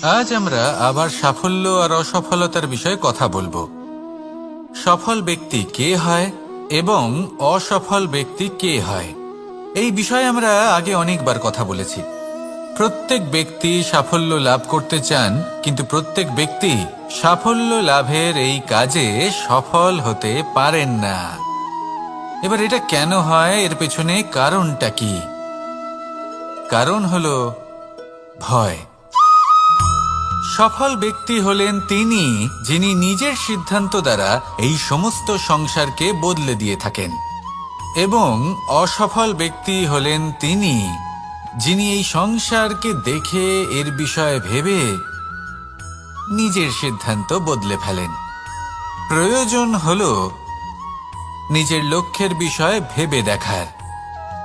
আজ আমরা আবার সাফল্য আর অসফলতার বিষয়ে কথা বলবো। সফল ব্যক্তি কে হয় এবং অসফল ব্যক্তি কে হয়, এই বিষয়ে আমরা আগে অনেকবার কথা বলেছি। প্রত্যেক ব্যক্তি সাফল্য লাভ করতে চান, কিন্তু প্রত্যেক ব্যক্তি সাফল্য লাভের এই কাজে সফল হতে পারেন না। এবার এটা কেন হয়, এর পেছনে কারণটা কি? কারণ হলো ভয়। সফল ব্যক্তি হলেন তিনি যিনি নিজের সিদ্ধান্ত দ্বারা এই সমস্ত সংসারকে বদলে দিয়ে থাকেন, এবং অসফল ব্যক্তি হলেন তিনি যিনি এই সংসারকে দেখে এর বিষয়ে ভেবে নিজের সিদ্ধান্ত বদলে ফেলেন। প্রয়োজন হল নিজের লক্ষ্যের বিষয়ে ভেবে দেখার,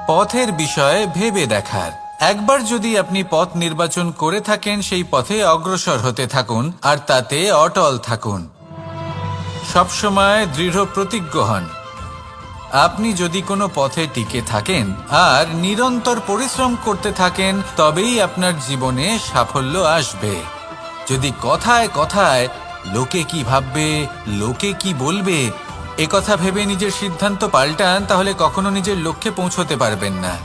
পথের বিষয়ে ভেবে দেখার। একবার যদি আপনি পথ নির্বাচন করে থাকেন, সেই পথে অগ্রসর হতে থাকুন আর তাতে অটল থাকুন। সবসময় দৃঢ় প্রতিজ্ঞ হন। আপনি যদি কোনো পথে টিকে থাকেন আর নিরন্তর পরিশ্রম করতে থাকেন, তবেই আপনার জীবনে সাফল্য আসবে। যদি কথায় কথায় লোকে কি ভাববে, লোকে কি বলবে, একথা ভেবে নিজের সিদ্ধান্ত পাল্টান, তাহলে কখনো নিজের লক্ষ্যে পৌঁছতে পারবেন না।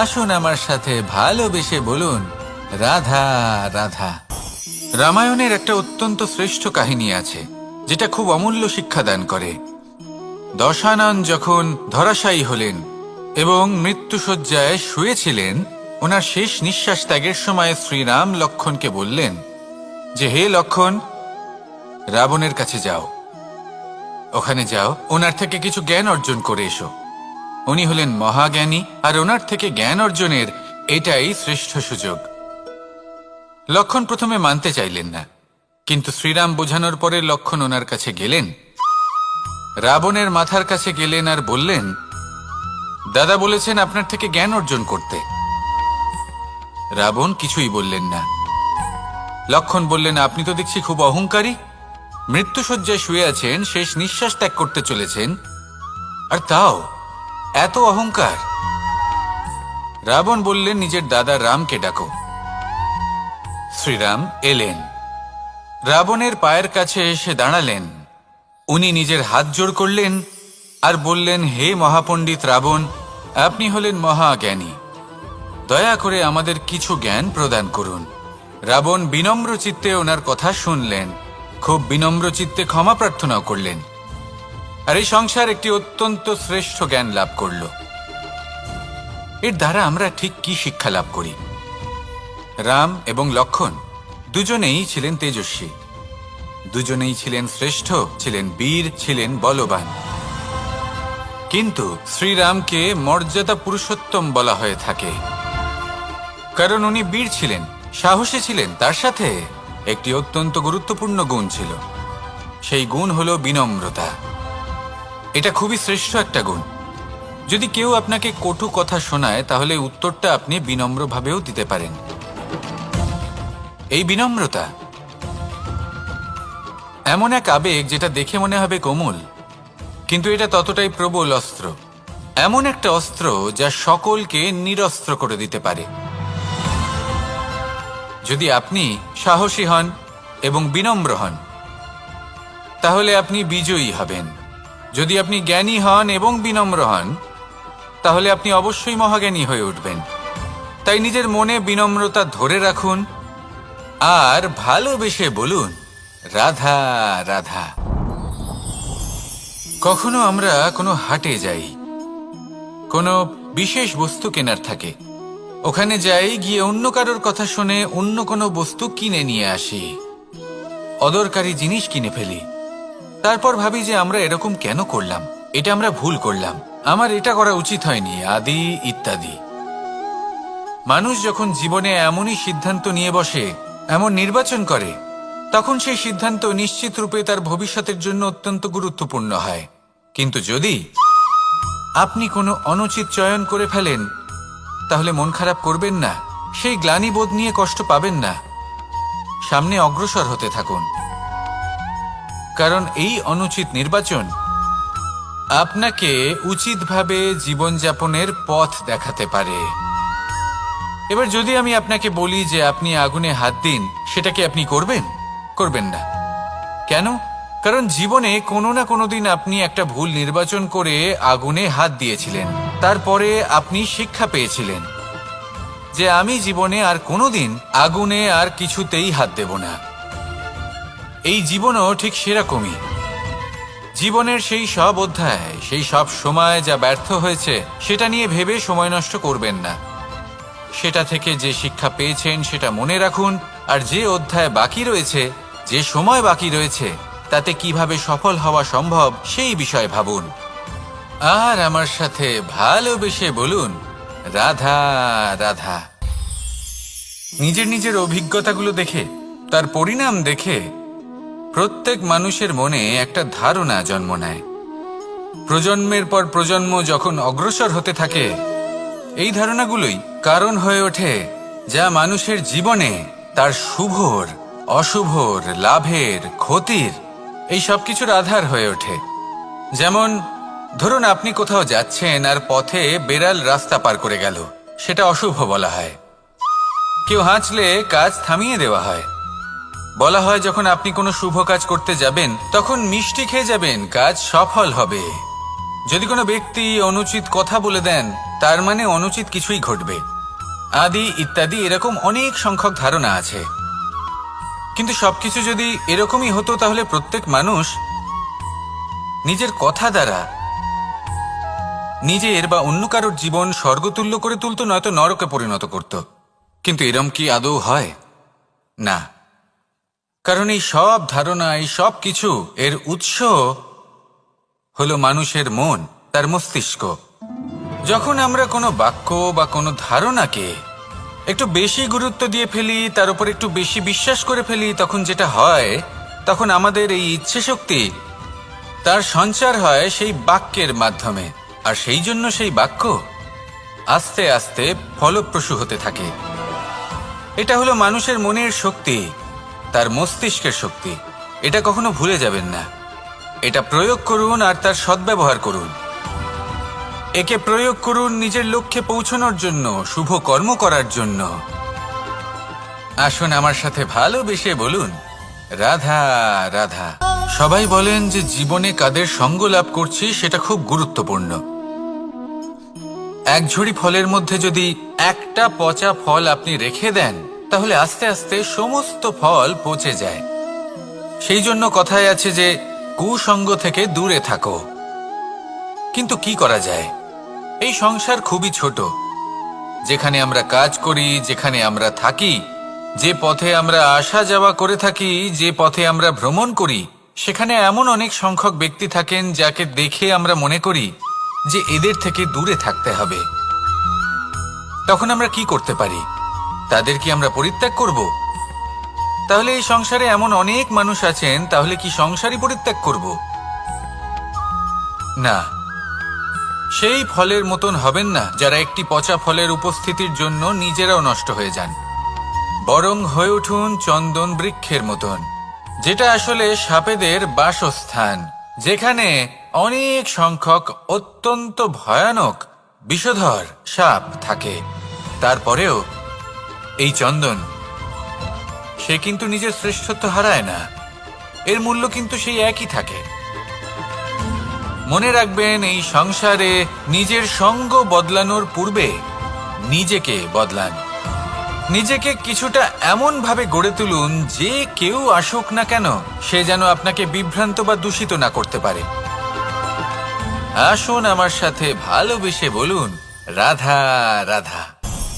আসুন আমার সাথে ভালোবেসে বলুন, রাধা রাধা। রামায়ণের একটা অত্যন্ত শ্রেষ্ঠ কাহিনী আছে, যেটা খুব অমূল্য শিক্ষাদান করে। দশানন যখন ধরাশায়ী হলেন এবং মৃত্যুশয্যায় শুয়েছিলেন, ওনার শেষ নিঃশ্বাস ত্যাগের সময় শ্রীরাম লক্ষ্মণকে বললেন যে, হে লক্ষ্মণ, রাবণের কাছে যাও, ওখানে যাও, ওনার থেকে কিছু জ্ঞান অর্জন করে এসো। উনি হলেন মহাজ্ঞানী, আর ওনার থেকে জ্ঞান অর্জনের এটাই শ্রেষ্ঠ সুযোগ। লক্ষ্মণ প্রথমে মানতে চাইলেন না, কিন্তু শ্রীরাম বোঝানোর পরে লক্ষ্মণ ওনার কাছে গেলেন, রাবণের মাথার কাছে গেলেন আর বললেন, দাদা বলেছেন আপনার থেকে জ্ঞান অর্জন করতে। রাবণ কিছুই বললেন না। লক্ষ্মণ বললেন, আপনি তো দেখছি খুব অহংকারী, মৃত্যুশয্যায় শুয়ে আছেন, শেষ নিঃশ্বাস ত্যাগ করতে চলেছেন, আর তাও এত অহংকার। রাবণ বললেন, নিজের দাদা রামকে ডাকো। শ্রীরাম এলেন, রাবণের পায়ের কাছে এসে দাঁড়ালেন। উনি নিজের হাত জোড় করলেন আর বললেন, হে মহাপণ্ডিত রাবণ, আপনি হলেন মহাজ্ঞানী, দয়া করে আমাদের কিছু জ্ঞান প্রদান করুন। রাবণ বিনম্র চিত্তে ওনার কথা শুনলেন, খুব বিনম্র চিত্তে ক্ষমা প্রার্থনাও করলেন, আর এই সংসার একটি অত্যন্ত শ্রেষ্ঠ জ্ঞান লাভ করল। এর দ্বারা আমরা ঠিক কি শিক্ষা লাভ করি? রাম এবং লক্ষ্মণ দুজনেই ছিলেন তেজস্বী, দুজনেই ছিলেন শ্রেষ্ঠ, ছিলেন বীর, ছিলেন বলবান। কিন্তু শ্রীরামকে মর্যাদা পুরুষোত্তম বলা হয়ে থাকে, কারণ উনি বীর ছিলেন, সাহসী ছিলেন। তার সাথে একটি অত্যন্ত গুরুত্বপূর্ণ গুণ ছিল, সেই গুণ হলো বিনম্রতা। এটা খুবই শ্রেষ্ঠ একটা গুণ। যদি কেউ আপনাকে কটু কথা শোনায়, তাহলে উত্তরটা আপনি বিনম্রভাবেও দিতে পারেন। এই বিনম্রতা এমন এক আবেগ যেটা দেখে মনে হবে কোমল, কিন্তু এটা ততটাই প্রবল অস্ত্র। এমন একটা অস্ত্র যা সকলকে নিরস্ত্র করে দিতে পারে। যদি আপনি সাহসী হন এবং বিনম্র হন, তাহলে আপনি বিজয়ী হবেন। যদি আপনি জ্ঞানী হন এবং বিনম্র হন, তাহলে আপনি অবশ্যই মহাজ্ঞানী হয়ে উঠবেন। তাই নিজের মনে বিনম্রতা ধরে রাখুন আর ভালোবেসে বলুন, রাধা রাধা। কখনো আমরা কোনো হাটে যাই, কোনো বিশেষ বস্তু কেনার থাকে, ওখানে যাই, গিয়ে অন্য কারোর কথা শুনে অন্য কোনো বস্তু কিনে নিয়ে আসি, অদরকারি জিনিস কিনে ফেলি। তারপর ভাবি যে আমরা এরকম কেন করলাম, এটা আমরা ভুল করলাম, আমার এটা করা উচিত হয়নি, আদি ইত্যাদি। মানুষ যখন জীবনে এমনই সিদ্ধান্ত নিয়ে বসে, এমন নির্বাচন করে, তখন সেই সিদ্ধান্ত নিশ্চিত রূপে তার ভবিষ্যতের জন্য অত্যন্ত গুরুত্বপূর্ণ হয়। কিন্তু যদি আপনি কোনো অনুচিত চয়ন করে ফেলেন, তাহলে মন খারাপ করবেন না, সেই গ্লানিবোধ নিয়ে কষ্ট পাবেন না, সামনে অগ্রসর হতে থাকুন। কারণ এই অনুচিত নির্বাচন আপনাকে উচিতভাবে জীবনযাপনের পথ দেখাতে পারে। এবার যদি আমি আপনাকে বলি যে আপনি আগুনে হাত দিন, সেটা কি আপনি করবেন? করবেন না। কেন? কারণ জীবনে কোনো না কোনো দিন আপনি একটা ভুল নির্বাচন করে আগুনে হাত দিয়েছিলেন। তারপরে আপনি শিক্ষা পেয়েছিলেন যে আমি জীবনে আর কোনোদিন আগুনে আর কিছুতেই হাত দেব না। এই জীবনও ঠিক সেরকমই। জীবনের সেই সব অধ্যায়, সেই সব সময় যা ব্যর্থ হয়েছে, সেটা নিয়ে ভেবে সময় নষ্ট করবেন না। সেটা থেকে যে শিক্ষা পেয়েছেন সেটা মনে রাখুন, আর যে অধ্যায় বাকি রয়েছে, যে সময় বাকি রয়েছে, তাতে কিভাবে সফল হওয়া সম্ভব সেই বিষয়ে ভাবুন। আর আমার সাথে ভালোবেসে বলুন, রাধা রাধা। নিজের নিজের অভিজ্ঞতাগুলো দেখে, তার পরিণাম দেখে প্রত্যেক মানুষের মনে একটা ধারণা জন্ম নেয়। প্রজন্মের পর প্রজন্ম যখন অগ্রসর হতে থাকে, এই ধারণাগুলোই কারণ হয়ে ওঠে যা মানুষের জীবনে তার শুভর, অশুভর, লাভের, ক্ষতির এই সব কিছুর আধার হয়ে ওঠে। যেমন ধরুন আপনি কোথাও যাচ্ছেন আর পথে বেড়াল রাস্তা পার করে গেল, সেটা অশুভ বলা হয়। কেউ হাঁচলে কাজ থামিয়ে দেওয়া হয়। বলা হয় যখন আপনি কোনো শুভ কাজ করতে যাবেন তখন মিষ্টি খেয়ে যাবেন, কাজ সফল হবে। যদি কোনো ব্যক্তি অনুচিত কথা বলে দেন, তার মানে অনুচিত কিছুই ঘটবে, আদি ইত্যাদি। এরকম অনেক সংখ্যক ধারণা আছে। কিন্তু সবকিছু যদি এরকমই হতো, তাহলে প্রত্যেক মানুষ নিজের কথা দ্বারা নিজের বা অন্য কারোর জীবন স্বর্গতুল্য করে তুলতো, নয়তো নরকে পরিণত করত। কিন্তু এরম কি আদৌ হয়? না। কারণ এই সব ধারণা, এই সব কিছু এর উৎস হলো মানুষের মন, তার মস্তিষ্ক। যখন আমরা কোনো বাক্য বা কোনো ধারণাকে একটু বেশি গুরুত্ব দিয়ে ফেলি, তার উপর একটু বেশি বিশ্বাস করে ফেলি, তখন যেটা হয়, তখন আমাদের এই ইচ্ছে শক্তি তার সঞ্চার হয় সেই বাক্যের মাধ্যমে। আর সেই জন্য সেই বাক্য আস্তে আস্তে ফলপ্রসূ হতে থাকে। এটা হলো মানুষের মনের শক্তি, তার মস্তিষ্কের শক্তি। এটা কখনো ভুলে যাবেন না। এটা প্রয়োগ করুন আর তার সদ্ব্যবহার করুন। একে প্রয়োগ করুন নিজের লক্ষ্যে পৌঁছানোর জন্য, শুভ কর্ম করার জন্য। আসুন আমার সাথে ভালোবেসে বলুন, রাধা রাধা। সবাই বলেন যে জীবনে কাদের সঙ্গ লাভ করছি সেটা খুব গুরুত্বপূর্ণ। এক ঝুড়ি ফলের মধ্যে যদি একটা পচা ফল আপনি রেখে দেন, তাহলে আস্তে আস্তে সমস্ত ফল পচে যায়। সেই জন্য কথায় আছে যে কুসঙ্গ থেকে দূরে থাকো। কিন্তু কি করা যায়? এই সংসার খুবই ছোট। যেখানে আমরা কাজ করি, যেখানে আমরা থাকি, যে পথে আমরা আসা যাওয়া করে থাকি, যে পথে আমরা ভ্রমণ করি, সেখানে এমন অনেক সংখ্যক ব্যক্তি থাকেন যাকে দেখে আমরা মনে করি যে এদের থেকে দূরে থাকতে হবে। তখন আমরা কি করতে পারি? তাদের কি আমরা পরিত্যাগ করব? তাহলে এই সংসারে এমন অনেক মানুষ আছেন, তাহলে কি সংসারই পরিত্যাগ করব? না। সেই ফলের মতন হবেন না যারা একটি পচা ফলের উপস্থিতির জন্য নিজেরাও নষ্ট হয়ে যান। বরং হয়ে উঠুন চন্দন বৃক্ষের মতন, যেটা আসলে সাপেদের বাসস্থান, যেখানে অনেক সংখ্যক অত্যন্ত ভয়ানক বিষধর সাপ থাকে। তারপরেও এই চন্দন, সে কিন্তু নিজের শ্রেষ্ঠত্ব হারায় না। এর মূল্য কিন্তু সেই একই থাকে। মনে রাখবেন, এই সংসারে নিজের সঙ্গ বদলানোর পূর্বে নিজেকে বদলান। নিজেকে কিছুটা এমন ভাবে গড়ে তুলুন যে কেউ আসুক না কেন, সে যেন আপনাকে বিভ্রান্ত বা দূষিত না করতে পারে। আসুন আমার সাথে ভালোবেসে বলুন, রাধা রাধা।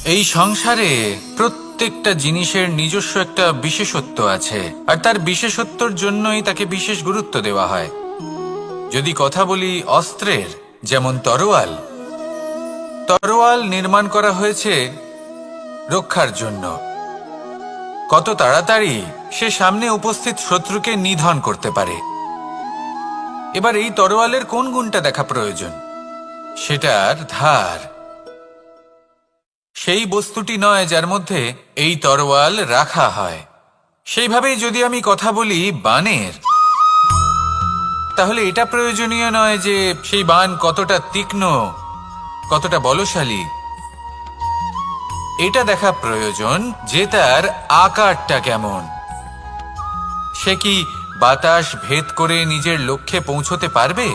এই সংসারে প্রত্যেকটা জিনিসের নিজস্ব একটা বিশেষত্ব আছে, আর তার বিশেষত্বর জন্যই তাকে বিশেষ গুরুত্ব দেওয়া হয়। যদি কথা বলি অস্ত্রের, যেমন তরোয়াল। তরোয়াল নির্মাণ করা হয়েছে রক্ষার জন্য। কত তাড়াতাড়ি সে সামনে উপস্থিত শত্রুকে নিধন করতে পারে। এবার এই তরোয়ালের কোন গুণটা দেখা প্রয়োজন? সেটার ধার। সেই বস্তুটি নয় যার মধ্যে এই তরোয়াল রাখা হয়। সেইভাবেই যদি আমি কথা বলি বাণের, তাহলে এটা প্রয়োজনীয় নয় যে সেই বাণ কতটা তীক্ষ্ণ, কতটা বলশালী। এটা দেখা প্রয়োজন যে তার আকারটা কেমন। সে কি বাতাস ভেদ করে নিজের লক্ষ্যে পৌঁছতে পারবে?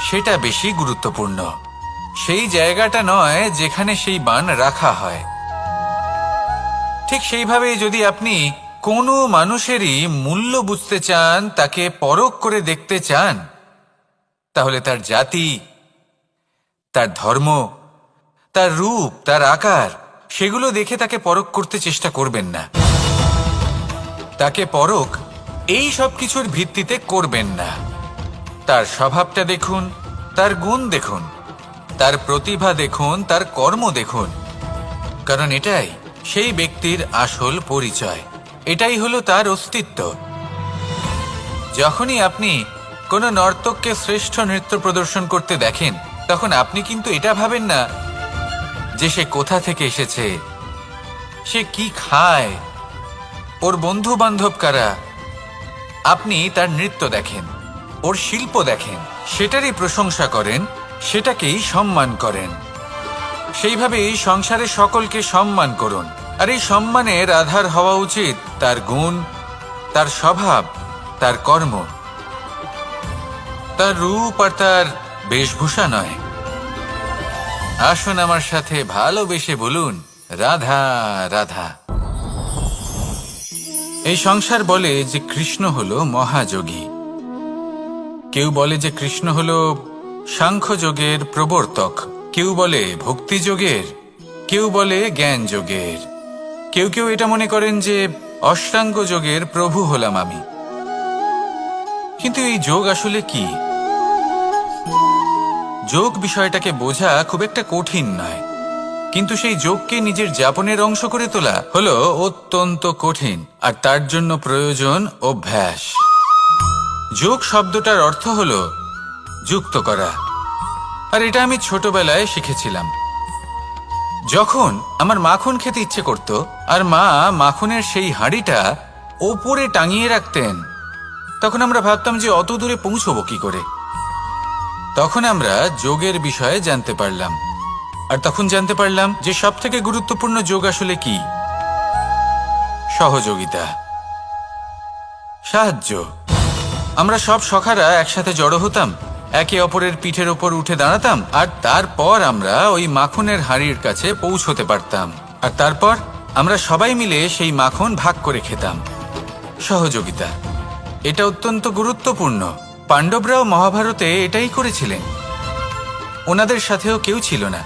সেটা বেশি গুরুত্বপূর্ণ। সেই জায়গাটা নয় যেখানে সেই বাণ রাখা হয়। ঠিক সেইভাবে যদি আপনি কোনো মানুষেরই মূল্য বুঝতে চান, তাকে পরখ করে দেখতে চান, তাহলে তার জাতি, তার ধর্ম, তার রূপ, তার আকার, সেগুলো দেখে তাকে পরখ করতে চেষ্টা করবেন না। তাকে পরখ এই সব কিছুর ভিত্তিতে করবেন না। তার স্বভাবটা দেখুন, তার গুণ দেখুন, তার প্রতিভা দেখুন, তার কর্ম দেখুন, কারণ এটাই সেই ব্যক্তির আসল পরিচয়। এটাই হলো তার অস্তিত্ব। যখনই আপনি কোনো নর্তককে শ্রেষ্ঠ নৃত্য প্রদর্শন করতে দেখেন, তখন আপনি কিন্তু এটা ভাবেন না যে সে কোথা থেকে এসেছে, সে কি খায়, ওর বন্ধু বান্ধব কারা। আপনি তার নৃত্য দেখেন, ওর শিল্প দেখেন, সেটারই প্রশংসা করেন, সেটাকেই সম্মান করেন। সেইভাবেই সংসারে সকলকে সম্মান করুন। আর এই সম্মানের আধার হওয়া উচিত তার গুণ, তার স্বভাব, তার কর্ম, তার রূপ আর তার বেশভূষা নয়। আসুন আমার সাথে ভালোবেসে বলুন, রাধা রাধা। এই সংসার বলে যে কৃষ্ণ হলো মহাযোগী। কেউ বলে যে কৃষ্ণ হলো সাংখ্যযোগের প্রবর্তক, কেউ বলে ভক্তিযোগের, কেউ বলে জ্ঞান যোগের, কেউ কেউ এটা মনে করেন যে অষ্টাঙ্গ যোগের প্রভু হলাম আমি। কিন্তু এই যোগ আসলে কি? যোগ বিষয়টাকে বোঝা খুব একটা কঠিন নয়, কিন্তু সেই যোগকে নিজের যাপনের অংশ করে তোলা হলো অত্যন্ত কঠিন, আর তার জন্য প্রয়োজন অভ্যাস। যোগ শব্দটার অর্থ হলো যুক্ত করা, আর এটা আমি ছোটবেলায় শিখেছিলাম। যখন আমার মাখন খেতে ইচ্ছে করত আর মা মাখনের সেই হাঁড়িটা ওপরে টাঙিয়ে রাখতেন, তখন আমরা ভাবতাম যে অত দূরে পৌঁছবো কি করে। তখন আমরা যোগের বিষয়ে জানতে পারলাম, আর তখন জানতে পারলাম যে সব থেকে গুরুত্বপূর্ণ যোগ আসলে কি? সহযোগিতা, সাহায্য। আমরা সব সখারা একসাথে জড়ো হতাম, একে অপরের পিঠের ওপর উঠে দাঁড়াতাম, আর তারপর আমরা ওই মাখনের হাঁড়ির কাছে পৌঁছতে পারতাম, আর তারপর আমরা সবাই মিলে সেই মাখন ভাগ করে খেতাম। সহযোগিতা, এটা অত্যন্ত গুরুত্বপূর্ণ। পাণ্ডবরাও মহাভারতে এটাই করেছিলেন। ওনাদের সাথেও কেউ ছিল না।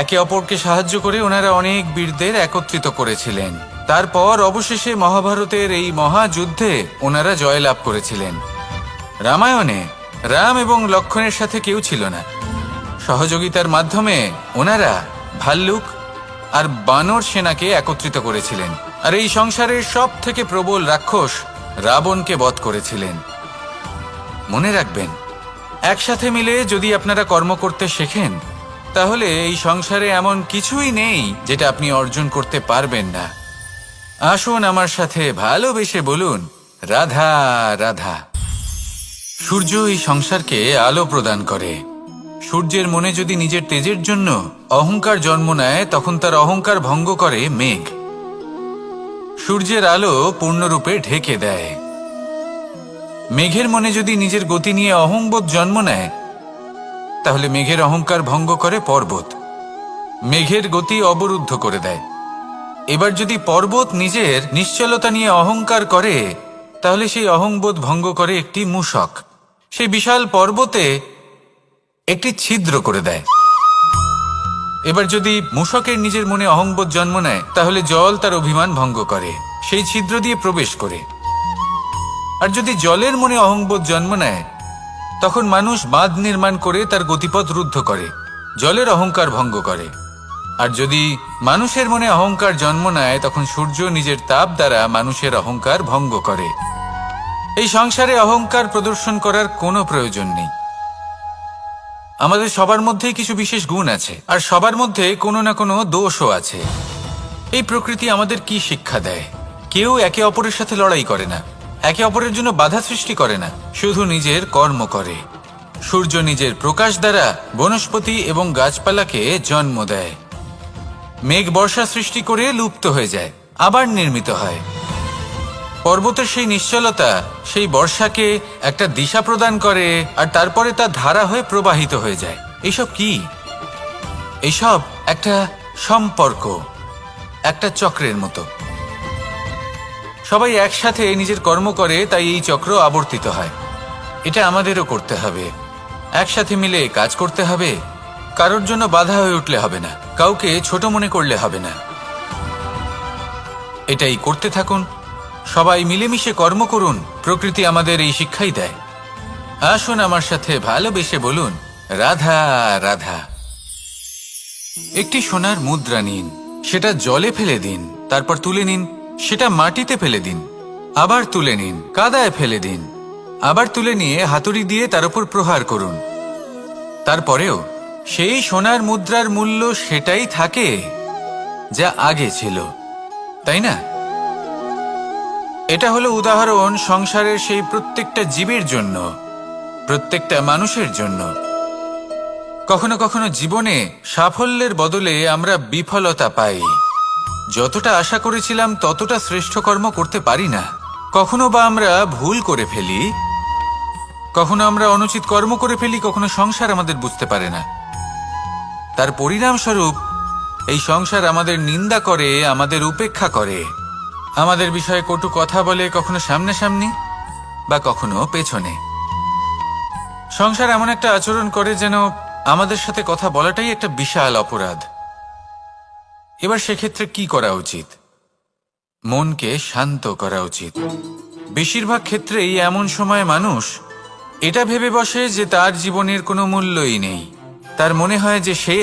একে অপরকে সাহায্য করে ওনারা অনেক বীরদের একত্রিত করেছিলেন। তারপর অবশেষে মহাভারতের এই মহাযুদ্ধে ওনারা জয়লাভ করেছিলেন। রামায়ণে রাম এবং লক্ষ্মণের সাথে কেউ ছিল না। সহযোগিতার মাধ্যমে ওনারা ভাল্লুক আর বানর সেনাকে একত্রিত করেছিলেন, আর এই সংসারের সব থেকে প্রবল রাক্ষস রাবণকে বধ করেছিলেন। মনে রাখবেন, একসাথে মিলে যদি আপনারা কর্ম করতে শেখেন, তাহলে এই সংসারে এমন কিছুই নেই যেটা আপনি অর্জন করতে পারবেন না। আসুন আমার সাথে ভালোবেসে বলুন, রাধা রাধা। সূর্য এই সংসারকে আলো প্রদান করে। সূর্যের মনে যদি নিজের তেজের জন্য অহংকার জন্ম নেয়, তখন তার অহংকার ভঙ্গ করে মেঘ। সূর্যের আলো পূর্ণরূপে ঢেকে দেয়। মেঘের মনে যদি নিজের গতি নিয়ে অহংবোধ জন্ম নেয়, তাহলে মেঘের অহংকার ভঙ্গ করে পর্বত। মেঘের গতি অবরুদ্ধ করে দেয়। এবার যদি পর্বত নিজের নিশ্চলতা নিয়ে অহংকার করে, তাহলে সেই অহংবোধ ভঙ্গ করে একটি মূষক। সেই বিশাল পর্বতে একটি ছিদ্র করে দেয়। এবার যদি মূষকের নিজের মনে অহংবোধ জন্ম নেয়, তাহলে জল তার অভিমান ভঙ্গ করে, সেই ছিদ্র দিয়ে প্রবেশ করে। আর যদি জলের মনে অহংবোধ জন্ম নেয়, তখন মানুষ বাঁধ নির্মাণ করে তার গতিপথ রুদ্ধ করে, জলের অহংকার ভঙ্গ করে। আর যদি মানুষের মনে অহংকার জন্ম নেয়, তখন সূর্য নিজের তাপ দ্বারা মানুষের অহংকার ভঙ্গ করে। এই সংসারে অহংকার প্রদর্শন করার কোনো প্রয়োজন নেই। আমাদের সবার মধ্যেই কিছু বিশেষ গুণ আছে, আর সবার মধ্যে কোনো না কোনো দোষও আছে। এই প্রকৃতি আমাদের কি শিক্ষা দেয়? কেউ একে অপরের সাথে লড়াই করে না, একে অপরের জন্য বাধা সৃষ্টি করে না, শুধু নিজের কর্ম করে। সূর্য নিজের প্রকাশ দ্বারা বনস্পতি এবং গাছপালাকে জন্ম দেয়। মেঘ বর্ষা সৃষ্টি করে লুপ্ত হয়ে যায়, আবার নির্মিত হয়। পর্বতের সেই নিশ্চলতা সেই বর্ষাকে একটা দিশা প্রদান করে, আর তারপরে তা ধারা হয়ে প্রবাহিত হয়ে যায়। এইসব কি? এইসব একটা সম্পর্ক, একটা চক্রের মতো। সবাই একসাথে নিজের কর্ম করে, তাই এই চক্র আবর্তিত হয়। এটা আমাদেরও করতে হবে, একসাথে মিলে কাজ করতে হবে। কারোর জন্য বাধা হয়ে উঠলে হবে না, কাউকে ছোট মনে করলে হবে না। এটাই করতে থাকুন, সবাই মিলেমিশে কর্ম করুন। প্রকৃতি আমাদের এই শিক্ষাই দেয়। আসুন আমার সাথে ভালোবেসে বলুন, রাধা রাধা। একটি সোনার মুদ্রা নিন, সেটা জলে ফেলে দিন, তারপর তুলে নিন। সেটা মাটিতে ফেলে দিন, আবার তুলে নিন, কাদায় ফেলে দিন, আবার তুলে নিয়ে হাতুড়ি দিয়ে তার উপর প্রহার করুন। তারপরেও সেই সোনার মুদ্রার মূল্য সেটাই থাকে যা আগে ছিল, তাই না? এটা হলো উদাহরণ সংসারের সেই প্রত্যেকটা জীবের জন্য, প্রত্যেকটা মানুষের জন্য। কখনো কখনো জীবনে সাফল্যের বদলে আমরা বিফলতা পাই। যতটা আশা করেছিলাম ততটা শ্রেষ্ঠ কর্ম করতে পারি না। কখনো বা আমরা ভুল করে ফেলি, কখনো আমরা অনুচিত কর্ম করে ফেলি, কখনো সংসার আমাদের বুঝতে পারে না। তার পরিণামস্বরূপ এই সংসার আমাদের নিন্দা করে, আমাদের উপেক্ষা করে, আমাদের বিষয়ে কটু কথা বলে, কখনো সামনাসামনি বা কখনো পেছনে। সংসার এমন একটা আচরণ করে যেন আমাদের সাথে কথা বলাটাই একটা বিশাল অপরাধ। এবার সেক্ষেত্রে কি করা উচিত? মনকে শান্ত করা উচিত। বেশিরভাগ ক্ষেত্রেই এমন সময় মানুষ এটা ভেবে বসে যে তার জীবনের কোনো মূল্যই নেই। তার মনে হয় যে সে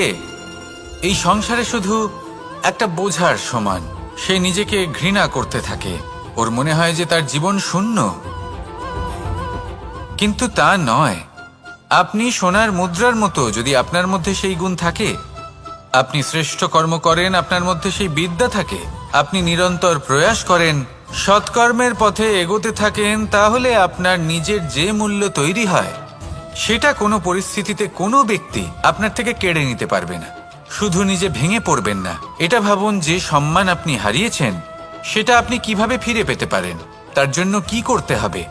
এই সংসারে শুধু একটা বোঝার সমান। সে নিজেকে ঘৃণা করতে থাকে, ওর মনে হয় যে তার জীবন শূন্য। কিন্তু তা নয়। আপনি সোনার মুদ্রার মতো, যদি আপনার মধ্যে সেই গুণ থাকে, আপনি শ্রেষ্ঠ কর্ম করেন, আপনার মধ্যে সেই বিদ্যা থাকে, আপনি নিরন্তর প্রয়াস করেন, সৎকর্মের পথে এগোতে থাকেন, তাহলে আপনার নিজের যে মূল্য তৈরি হয় সেটা কোনো পরিস্থিতিতে কোনো ব্যক্তি আপনার থেকে কেড়ে নিতে পারবে না। শুধু নিজে ভেঙে পড়বেন না, এটা ভাবুন যে সম্মান আপনি হারিয়েছেন সেটা আপনি কিভাবে ফিরে পেতে পারেন, তার জন্য কি করতে হবে।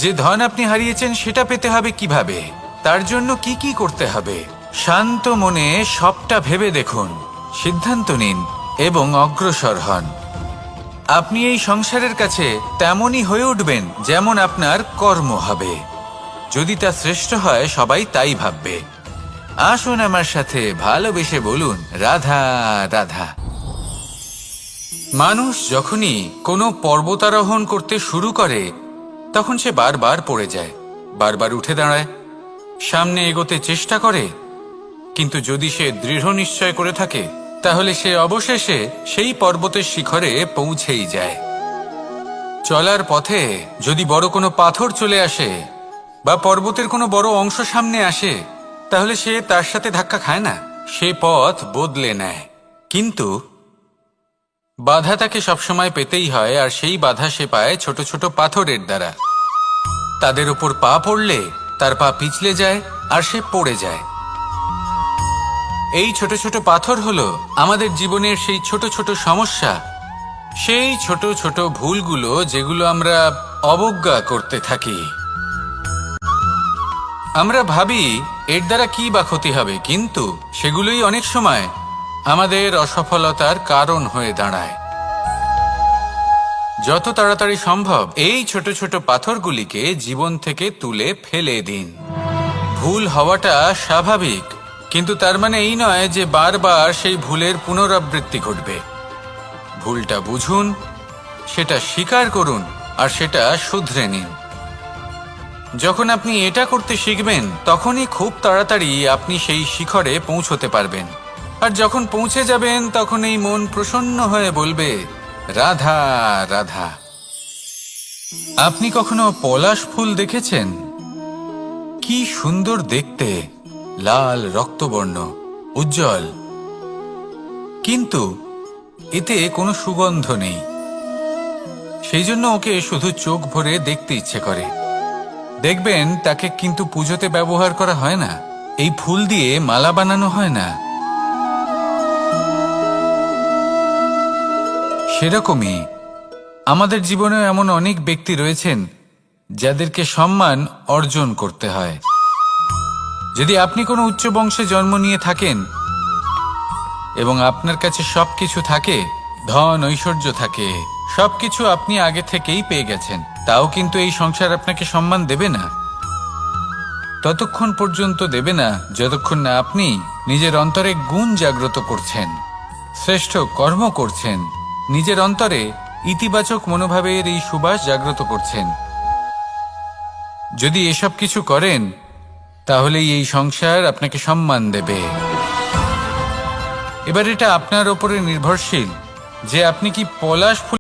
যে ধন আপনি হারিয়েছেন সেটা পেতে হবে কিভাবে, তার জন্য কি কি করতে হবে। শান্ত মনে সবটা ভেবে দেখুন, সিদ্ধান্ত নিন এবং অগ্রসর হন। আপনি এই সংসারের কাছে তেমনই হয়ে উঠবেন যেমন আপনার কর্ম হবে। যদি তা শ্রেষ্ঠ হয় সবাই তাই ভাববে। আসুন আমার সাথে ভালোবেসে বলুন, রাধা রাধা। মানুষ যখনই কোনো পর্বতারোহণ করতে শুরু করে তখন সে বারবার পড়ে যায়, বারবার উঠে দাঁড়ায়, সামনে এগোতে চেষ্টা করে। কিন্তু যদি সে দৃঢ় নিশ্চয় করে থাকে তাহলে সে অবশেষে সেই পর্বতের শিখরে পৌঁছেই যায়। চলার পথে যদি বড় কোনো পাথর চলে আসে বা পর্বতের কোনো বড় অংশ সামনে আসে তাহলে সে তার সাথে ধাক্কা খায় না, সে পথ বদলে নেয়। কিন্তু বাধা তাকে সবসময় পেতেই হয়, আর সেই বাধা সে পায় ছোট ছোট পাথরের দ্বারা। তাদের উপর পা পড়লে তার পা পিছলে যায় আর সে পড়ে যায়। এই ছোট ছোট পাথর হলো আমাদের জীবনের সেই ছোট ছোট সমস্যা, সেই ছোট ছোট ভুলগুলো যেগুলো আমরা অবজ্ঞা করতে থাকি। আমরা ভাবি এর দ্বারা কি বা ক্ষতি হবে, কিন্তু সেগুলোই অনেক সময় আমাদের অসফলতার কারণ হয়ে দাঁড়ায়। যত তাড়াতাড়ি সম্ভব এই ছোট ছোট পাথরগুলিকে জীবন থেকে তুলে ফেলে দিন। ভুল হওয়াটা স্বাভাবিক, কিন্তু তার মানে এই নয় যে বারবার সেই ভুলের পুনরাবৃত্তি ঘটবে। ভুলটা বুঝুন, সেটা স্বীকার করুন আর সেটা শুধরে নিন। যখন আপনি এটা করতে শিখবেন তখনই খুব তাড়াতাড়ি আপনি সেই শিখরে পৌঁছতে পারবেন। আর যখন পৌঁছে যাবেন তখন এই মন প্রসন্ন হয়ে বলবে, রাধা রাধা। আপনি কখনো পলাশ ফুল দেখেছেন? কি সুন্দর দেখতে, লাল রক্তবর্ণ, উজ্জ্বল, কিন্তু এতে কোনো সুগন্ধ নেই। সেই জন্য ওকে শুধু চোখ ভরে দেখতে ইচ্ছে করে। দেখবেন তাকে কিন্তু পুজোতে ব্যবহার করা হয় না, এই ফুল দিয়ে মালা বানানো হয় না। সেরকমই আমাদের জীবনেও এমন অনেক ব্যক্তি রয়েছেন যাদেরকে সম্মান অর্জন করতে হয়। যদি আপনি কোনো উচ্চ বংশে জন্ম নিয়ে থাকেন এবং আপনার কাছে সবকিছু থাকে, ধন ঐশ্বর্য থাকে, সবকিছু আপনি আগে থেকেই পেয়ে গেছেন, তাও কিন্তু এই সংসার আপনাকে সম্মান দেবে না। ততক্ষণ পর্যন্ত দেবে না যতক্ষণ না আপনি নিজের অন্তরে গুণ জাগ্রত করছেন, শ্রেষ্ঠ কর্ম করছেন, নিজের অন্তরে ইতিবাচক মনোভাবের এই সুবাস জাগ্রত করছেন। যদি এসব কিছু করেন তাহলেই এই সংসার আপনাকে সম্মান দেবে। এবার এটা আপনার ওপরে নির্ভরশীল যে আপনি কি পলাশ